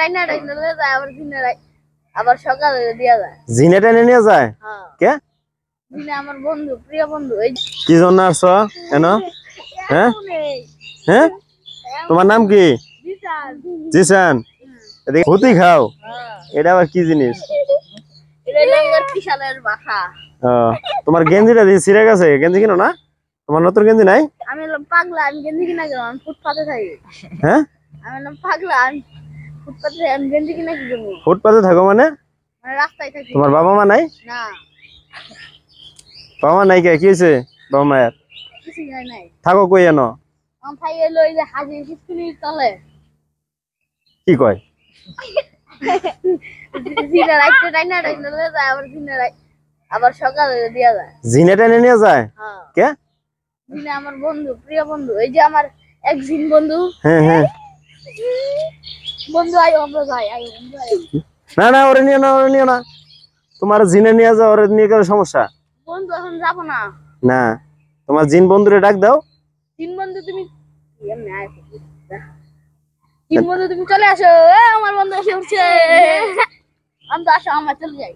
Dyna Dyna লয়ে যায় আবার দিনে আবার সকালে দিয়া যায়। জিনে টেনে নিয়ে যায়? হ্যাঁ। কে? জিনে আমার বন্ধু, প্রিয় বন্ধু। এই কি জন্য আসছো কেন? হ্যাঁ হ্যাঁ, তোমার নাম কি? জিসান। জিসান। এদিকে হুতি খাও? এটা আবার কি জিনিস? এটা লাঙ্গর পিছালের বাসা। তোমার গেঞ্জিটা দিয়ে ছিঁড়ে গেছে, গেঞ্জি কিনো না? তোমার নতুন গেঞ্জি নাই? আমি হলাম পাগলা, আমি গেঞ্জি কিনা গেলাম, আমি ফুটপাতে থাকি। হ্যাঁ, আমি হলাম পাগলা, আমি ফুটপাতে থাকি, আমি গেঞ্জি কিনা কি করবো? ফুটপাতে থাকো মানে? মানে রাস্তায় থাকি। তোমার বাবা মা নাই? না, বাবা মা নাই কে? কি হয়েছে বাবা মায়ের? কিছু নাই। থাকো কই এনো? আমার ভাই এলো এই যে হাজির স্কুলের তলে। কি কয়? জিনে রাইতে ডাইনা ডাইনা লয়ে যায় আবার দিনে আবার সকালে দিয়া যায়। জিনে টেনে নিয়ে যায়? হ্যাঁ। কে? জিনে আমার বন্ধু, প্রিয় বন্ধু। এই যে আমার এক জিন বন্ধু। হ্যাঁ হ্যাঁ। বন্ধু আই আমরা যাই, আই বন্ধু আই। না না, ওরে নিও না, ওরে নিও না। তোমার জিনে নিয়ে যাও, ওরে নিয়ে গেলে সমস্যা। বন্ধু এখন যাবো না। না, তোমার জিন বন্ধুরে ডাক দাও। জিন বন্ধু তুমি এমনি আয়। জিন বন্ধু তুমি চলে আসো। আমার বন্ধু এসে উঠছে। আমি তো আসো, আমরা চলে যাই।